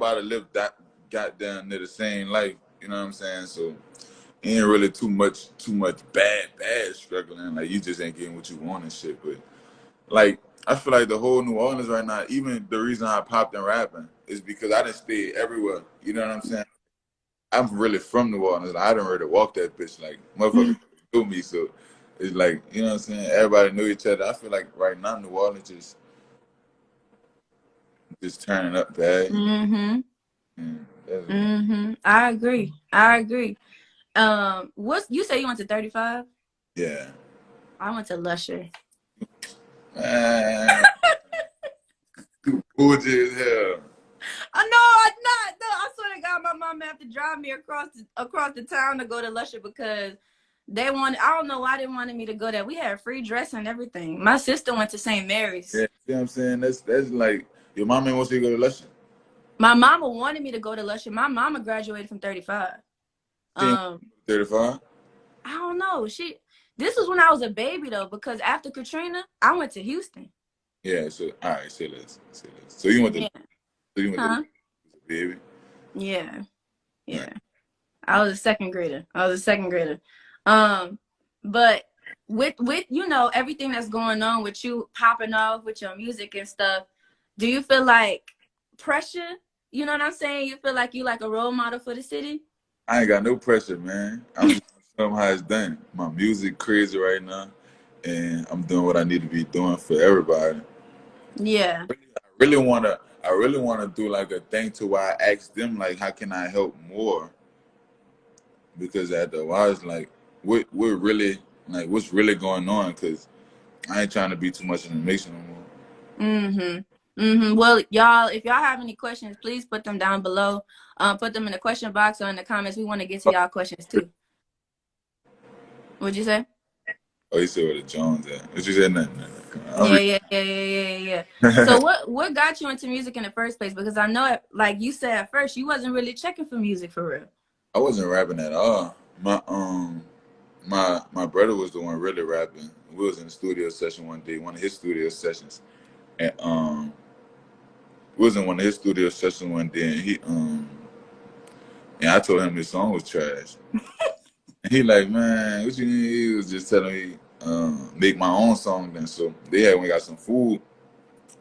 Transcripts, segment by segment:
everybody live that goddamn near the same life. You know what I'm saying? So ain't really too much bad struggling. Like you just ain't getting what you want and shit. But like I feel like the whole New Orleans right now, even the reason I popped in rapping is because I done stayed everywhere. You know what I'm saying? I'm really from New Orleans. I didn't really walk that bitch. Like motherfuckers knew me, so it's like, you know what I'm saying? Everybody knew each other. I feel like right now New Orleans just turning up bad. Mm-hmm. Mm-hmm. I agree. I agree. What's you say you went to 35? Yeah. I went to Lusher. Man, bougie as hell. I know, I'm not. No, I swear to God, my mom had to drive me across the town to go to Lusher because they wanted. I don't know why they wanted me to go there. We had free dress and everything. My sister went to St. Mary's. Yeah, see what I'm saying? That's like your mom ain't wants you to go to Lusher. My mama wanted me to go to Lusher. My mama graduated from 35. She ain't Um, 35. I don't know. This was when I was a baby though, because after Katrina, I went to Houston. Yeah, so all right, say less. Say less. So you went to Yeah. the Huh? baby. Yeah. All right. Yeah. I was a second grader. But with everything that's going on with you popping off with your music and stuff, do you feel like pressure? You know what I'm saying? You feel like you like a role model for the city? I ain't got no pressure, man. I'm just showing how it's done. My music crazy right now, and I'm doing what I need to be doing for everybody. Yeah. I really wanna do like a thing to where I ask them like, how can I help more? Because at the while it's like, we're really like, what's really going on? Because I ain't trying to be too much in the mix no more. Well, y'all, if y'all have any questions, please put them down below. Put them in the question box or in the comments. We want to get to y'all questions too. What'd you say? Oh, you said where the Jones at? What you said? Nothing. Come on. Yeah. So what got you into music in the first place? Because I know, like you said at first, you wasn't really checking for music for real. I wasn't rapping at all. My brother was the one really rapping. We was in the studio session one day, one of his studio sessions, and we was in one of his studio sessions one day, and and I told him his song was trash, and he like, man, what you mean? He was just telling me make my own song then. So they had went got some food,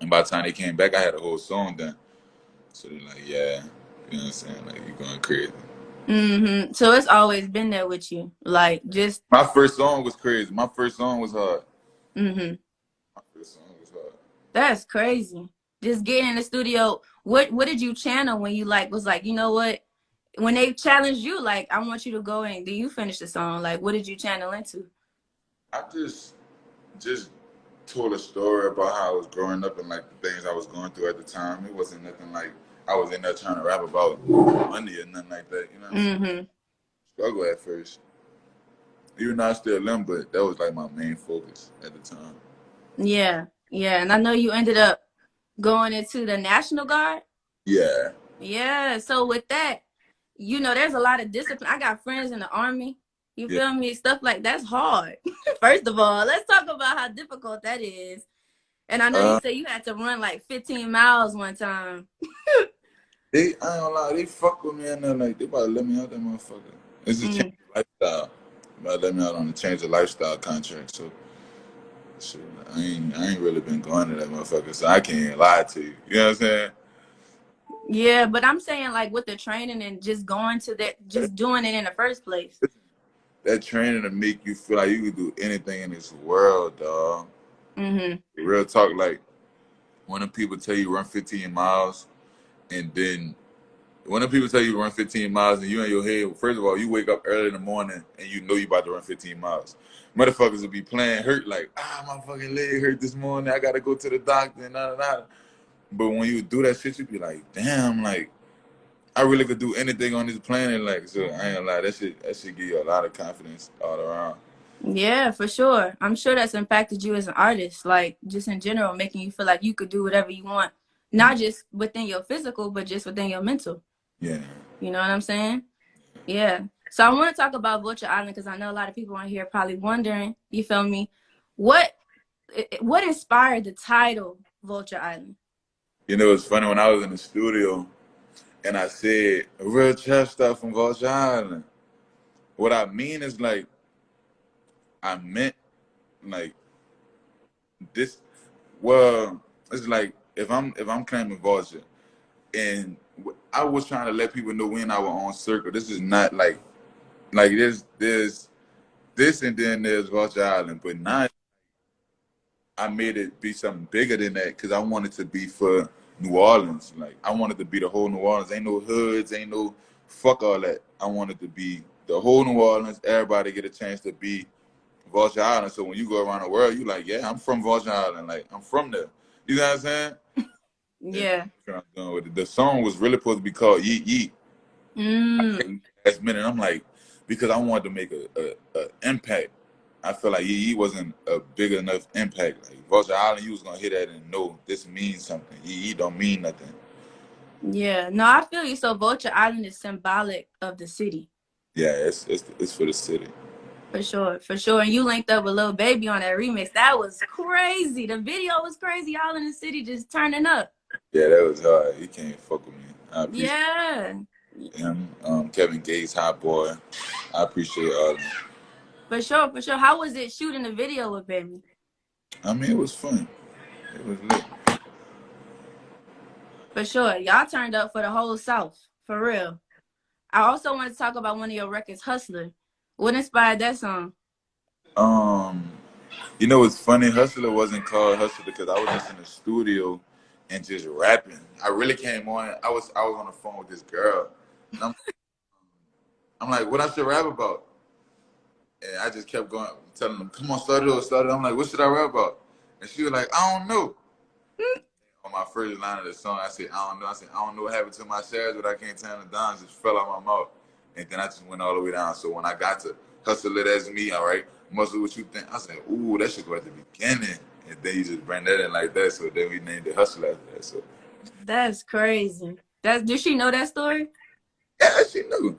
and by the time they came back, I had a whole song done. So they're like, yeah, you know what I'm saying? Like you going crazy. So it's always been there with you, like just. My first song was crazy. My first song was hard. Mm-hmm. My first song was hard. That's crazy. Just getting in the studio. What did you channel when you like was like, you know what? When they challenged you, like, I want you to go in. Do you finish the song? Like, what did you channel into? I just told a story about how I was growing up and like the things I was going through at the time. It wasn't nothing like I was in there trying to rap about money or nothing like that. You know what I'm saying? Mm-hmm. Struggle at first. Even though I still am, but that was like my main focus at the time. Yeah. Yeah. And I know you ended up going into the National Guard. Yeah. Yeah. So with that, there's a lot of discipline. I got friends in the Army. You Yeah. feel me? Stuff like that's hard. First of all, let's talk about how difficult that is. And I know you Uh, said you had to run like 15 miles one time. I ain't gonna lie, they fuck with me and they're like, they about to let me out that motherfucker. It's a change Mm. of lifestyle. About to let me out on a change of lifestyle contract. So shit, I ain't really been going to that motherfucker, so I can't lie to you. You know what I'm saying? Yeah, but I'm saying like with the training and just going to that, just doing it in the first place. That training to make you feel like you can do anything in this world, dog. Mm-hmm. Real talk, like when the people tell you run 15 miles, and then when the people tell you run 15 miles, and you in your head, first of all, you wake up early in the morning and you know you about to run 15 miles. Motherfuckers will be playing hurt, like, my fucking leg hurt this morning. I gotta go to the doctor and da. But when you do that shit, you be like, damn, like I really could do anything on this planet. Like, so I ain't gonna lie, that should give you a lot of confidence all around. Yeah, for sure. I'm sure that's impacted you as an artist, like just in general, making you feel like you could do whatever you want, Mm. not just within your physical, but just within your mental. Yeah. You know what I'm saying? Yeah. So I want to talk about Vulture Island because I know a lot of people on here probably wondering, you feel me? What what inspired the title Vulture Island? You know, it's funny when I was in the studio. and I said real trap stuff from Vulture Island. What I mean is like I meant like this. Well, it's like if I'm claiming Vulture, and I was trying to let people know we in our own circle. This is not like there's this and then there's Vulture Island, but now I made it be something bigger than that because I wanted to be for New Orleans. Like I wanted to be the whole New Orleans. Ain't no hoods, ain't no fuck all that. I wanted to be the whole New Orleans. Everybody get a chance to be Vulture Island. So when you go around the world, you like, yeah, I'm from Vulture Island. Like I'm from there. You know what I'm saying? And Yeah. that's what I'm doing with it. The song was really supposed to be called Yeet Yeet. Last minute, I'm like, because I wanted to make a impact. I feel like Yee wasn't a big enough impact. Like Vulture Island, you was gonna hear that and know this means something. Yee don't mean nothing. Yeah. No, I feel you. So Vulture Island is symbolic of the city. Yeah, it's for the city. For sure, for sure. And you linked up with Lil Baby on that remix. That was crazy. The video was crazy. All in the city just turning up. Yeah, that was hard. He can't fuck with me. I appreciate Yeah. him. Kevin Gates, Hot Boy. I appreciate all of them. For sure, for sure. How was it shooting the video with Baby? I mean, it was fun. It was lit. For sure. Y'all turned up for the whole South. For real. I also want to talk about one of your records, Hustler. What inspired that song? Um, you know what's funny? Hustler wasn't called Hustler because I was just in the studio and just rapping. I really came on. I was on the phone with this girl, and I'm like, what I should rap about? And I just kept going, telling them, come on, start it, start it. I'm like, what should I rap about? And she was like, I don't know. On my first line of the song, I said, I don't know. I said, I don't know what happened to my shares, but I can't turn it down. It just fell out my mouth. And then I just went all the way down. So when I got to Hustle It As Me, all right, Muscle What You Think, I said, ooh, that should go at the beginning. And then you just bring that in like that. So then we named it Hustle after that. So That's crazy. Did she know that story? yeah, she knew.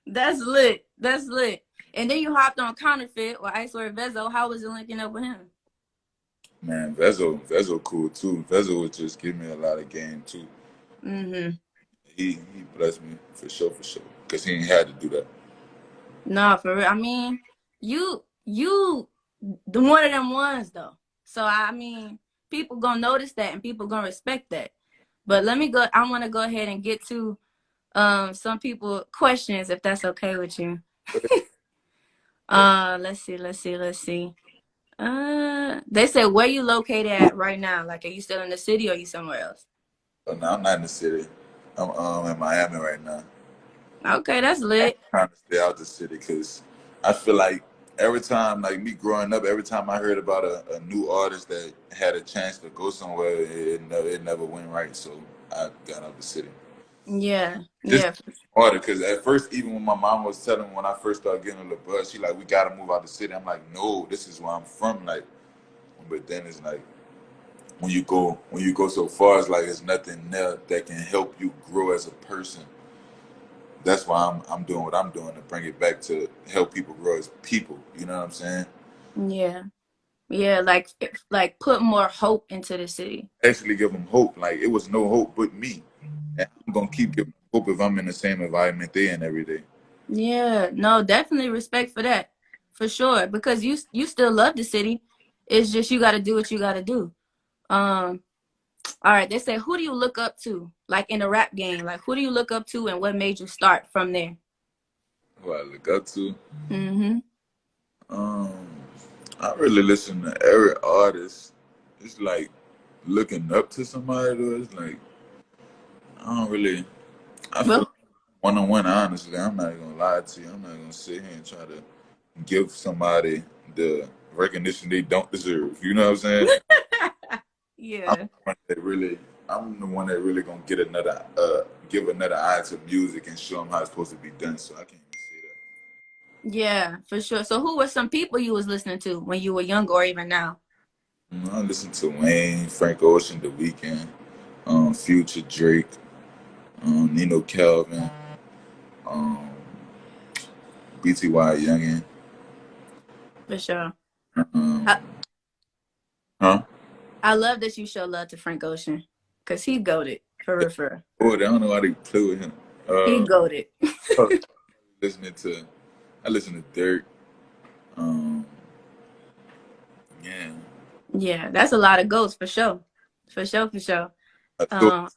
That's lit. That's lit. And then you hopped on Counterfeit with Ice or Vezo. How was it linking up with him? Man, Vezo cool too. Vezo would just give me a lot of game too. Mm-hmm. He blessed me for sure, because he ain't had to do that. No, for real. I mean, you the one of them ones though. So I mean, people gonna notice that and people gonna respect that. But let me go. I want to go ahead and get to some people questions if that's okay with you. Let's see. They said where you located at right now? Like, are you still in the city or are you somewhere else? Oh, no, I'm not in the city. I'm in Miami right now. Okay, that's lit. Trying to stay out the city because I feel like every time, like me growing up, every time I heard about a new artist that had a chance to go somewhere, it never went right. So I got out the city. Yeah, Just yeah, harder because at first, even when my mom was telling me when I first started getting on the bus, she like, we gotta move out the city. I'm like, no, this is where I'm from. Like, but then it's like when you go so far, it's like there's nothing there that can help you grow as a person. That's why I'm doing what I'm doing to bring it back to help people grow as people. You know what I'm saying? yeah, yeah. Like put more hope into the city. Actually, give them hope. Like it was no hope but me, and I'm gonna keep giving hope if I'm in the same environment they in every day. Yeah, no, definitely respect for that, for sure. Because you still love the city. It's just you got to do what you got to do. Um, all right. They say, who do you look up to, like in the rap game? Like, who do you look up to, and what made you start from there? Who I look up to. Mm-hmm. Um, I really listen to every artist. It's like looking up to somebody. Though. It's like I don't really. I feel Well, like one on one. Honestly, I'm not gonna lie to you. I'm not gonna sit here and try to give somebody the recognition they don't deserve. You know what I'm saying? I'm yeah, the one that really. I'm the one that really gonna get give another eye to music and show them how it's supposed to be done. So I can't even say that. yeah, for sure. So, who were some people you was listening to when you were younger, or even now? I listen to Wayne, Frank Ocean, The Weeknd, Future, Drake, Nino Calvin, um, BTY Youngin. For sure. Um, I, huh? I love that you show love to Frank Ocean, cause he goated. For real, for real. Oh, I don't know how they play with him. He Uh, goated. listening to, I listen to Dirk. Um, yeah. Yeah, that's a lot of goats for sure. For sure, for sure. I thought, Um,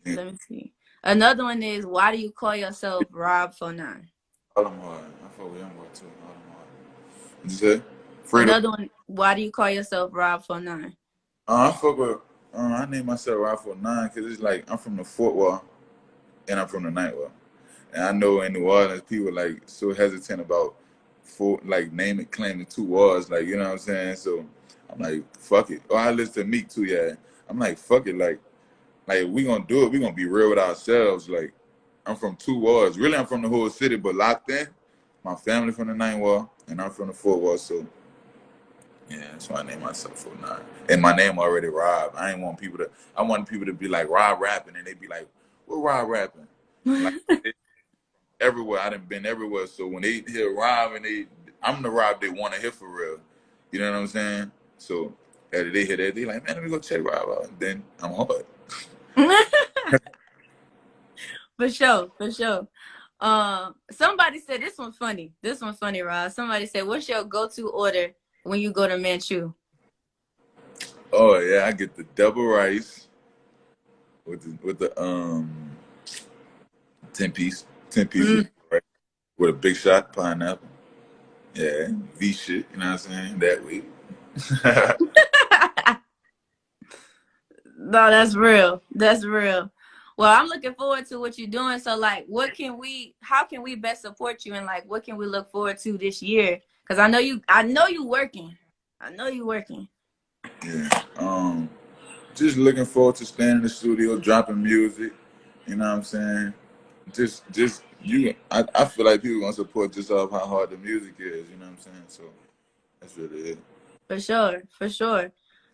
yeah, let me see. Another one is, why do you call yourself Rob49? all them hard. I fuck with young boy too. All them hard. What you say? Fredo. Another one, why do you call yourself Rob49? I fuck with. I name myself Rifle 9 because it's like I'm from the Fort Wall and I'm from the Ninth Wall. And I know in New Orleans people like so hesitant about like naming claiming two walls, like you know what I'm saying. So I'm like, fuck it. Or I listen to Meek too, yeah. I'm like, fuck it, like if we gonna do it, we gonna be real with ourselves. Like I'm from two walls. Really, I'm from the whole city, but locked in. My family from the Ninth Wall, and I'm from the Fort Wall. So yeah, that's why I named myself 49. And my name already Rob. I ain't want people to. I want people to be like Rob rapping, and they be like, "What Rob rapping?" Like everywhere. I done been everywhere. So when they hear Rob and I'm the Rob they want to hear for real. You know what I'm saying? So after they hear that, they like, man, let me go check Rob out. And then I'm hard. For sure, for sure. Somebody said this one's funny. This one's funny, Rob. Somebody said, what's your go-to order when you go to Manchu? Oh yeah, I get the double rice with the 10 piece Mm. right with a big shot of pineapple. Yeah, V shit. You know what I'm saying? That way. No, that's real. That's real. Well, I'm looking forward to what you're doing. So, like, how can we best support you, and like, what can we look forward to this year? Because I know you working. I know you working. Yeah. Just looking forward to staying in the studio, dropping music. You know what I'm saying? Just you. I feel like people gonna support just off how hard the music is. You know what I'm saying? So that's really it. For sure, for sure.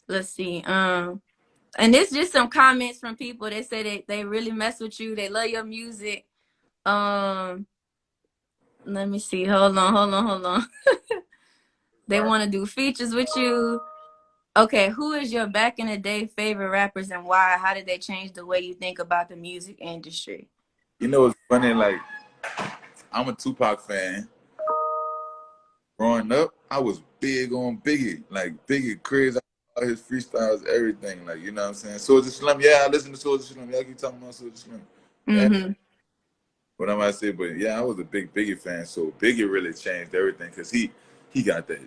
Let's see. And it's just some comments from people. They say that they really mess with you. They love your music. Um, Let me see. Hold on. They want to do features with you. Okay, who is your back in the day favorite rappers and why? How did they change the way you think about the music industry? You know, it's funny. Like I'm a Tupac fan. Growing up, I was big on Biggie. Like Biggie, crazy about his freestyles, everything. Like you know what I'm saying? Soulja Slim. Yeah, I listen to Soulja Slim. Y'all keep talking about Soulja Slim. Yeah. Mm-hmm. What am I say? But yeah, I was a big Biggie fan. So Biggie really changed everything because he got that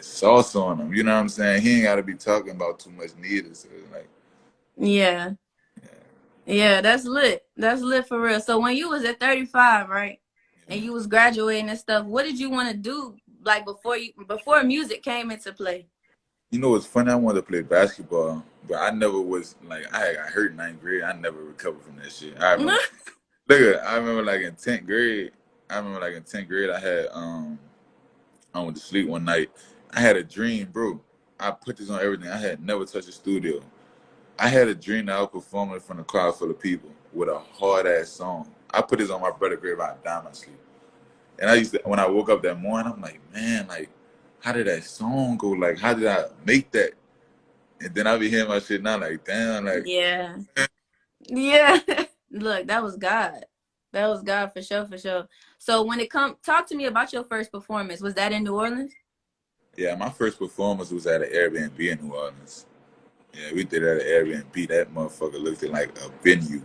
sauce on him. You know what I'm saying? He ain't got to be talking about too much neither. So it's like, Yeah. yeah, Yeah, that's lit. That's lit for real. So when you was at 35, right? And yeah. you was graduating and stuff, what did you want to do like before music came into play? You know what's funny? I wanted to play basketball, but I never was like I got hurt in ninth grade. I never recovered from that shit. I remember. Look, I remember like in 10th grade. I remember like in 10th grade, I had I went to sleep one night. I had a dream, bro. I put this on everything. I had never touched a studio. I had a dream that I was performing in front of a crowd full of people with a hard ass song. I put this on my brother's grave. I died in my sleep. And I used to, when I woke up that morning, I'm like, man, like, how did that song go? Like, how did I make that? And then I be hearing my shit now, like, damn, like, Yeah. Yeah. Look, that was God. That was God for sure, for sure. So when it come, talk to me about your first performance. Was that in New Orleans? yeah, my first performance was at an Airbnb in New Orleans. Yeah, we did it at an Airbnb. That motherfucker looked like a venue.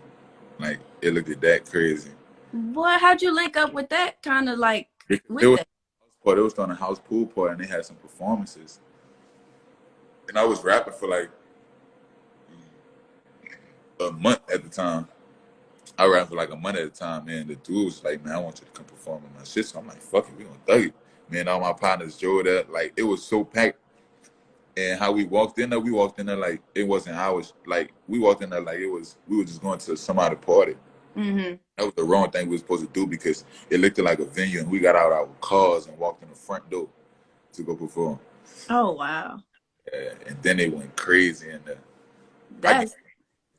Like, it looked at that crazy. Boy, how'd you link up with that kind of like It with was that? it was on a house pool party and they had some performances. And I was rapping for like a month at the time. I rapped for like a month at a time, man. The dude was like, man, I want you to come perform in my shit. So I'm like, fuck it, we gonna thug it. Man, all my partners drove that. Like, it was so packed. And how we walked in there like it wasn't ours. Like, we walked in there like we were just going to some other party. Mm-hmm. That was the wrong thing we were supposed to do because it looked like a venue and we got out our cars and walked in the front door to go perform. Oh wow. And then they went crazy in there. I get That's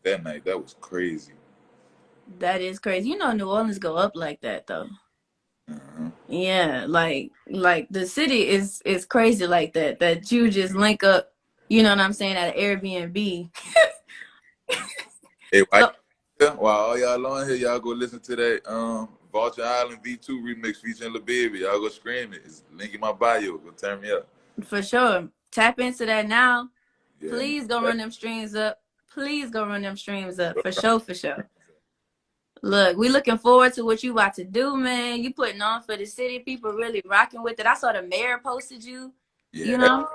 that night. That was crazy. that is crazy. You know New Orleans go up like that though. Uh-huh. Yeah, like the city is crazy like that. That you just link up, you know what I'm saying, at Airbnb. Hey, So Yeah, while all y'all on here, y'all go listen to that Vulture Island V2 remix featuring Lil Baby. Y'all go scream it. It's link in my bio. Go turn me up. For sure. Tap into that now. Yeah, Please go run them streams up. Please go run them streams up. For sure, for sure. Look, we looking forward to what you about to do, man. You putting on for the city. People really rocking with it. I saw the mayor posted you, you yeah, know?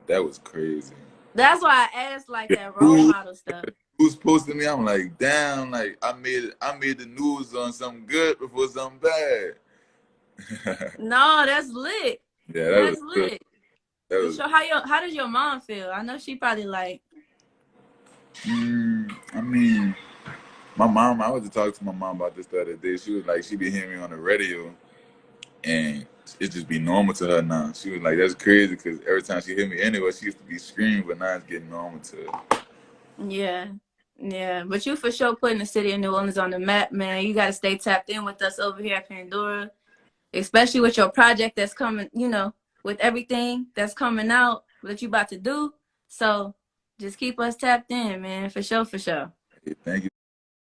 that was crazy. That's why I asked like Yeah, that role model stuff. who's posting me? I'm like, damn, like I made the news on something good before something bad. No, that's lit. Yeah, that was That's good. lit. That For was. sure. How does your mom feel? I know she probably like, I mean, my mom. I was to talk to my mom about this the other day. She was like, she be hearing me on the radio, and it just be normal to her now. She was like, that's crazy because every time she hear me anyway, she used to be screaming, but now it's getting normal to her. yeah. Yeah. But you for sure putting the city of New Orleans on the map, man. You gotta stay tapped in with us over here at Pandora. Especially with your project that's coming, you know, with everything that's coming out that you about to do. So just keep us tapped in, man, for sure, for sure. Hey, thank you.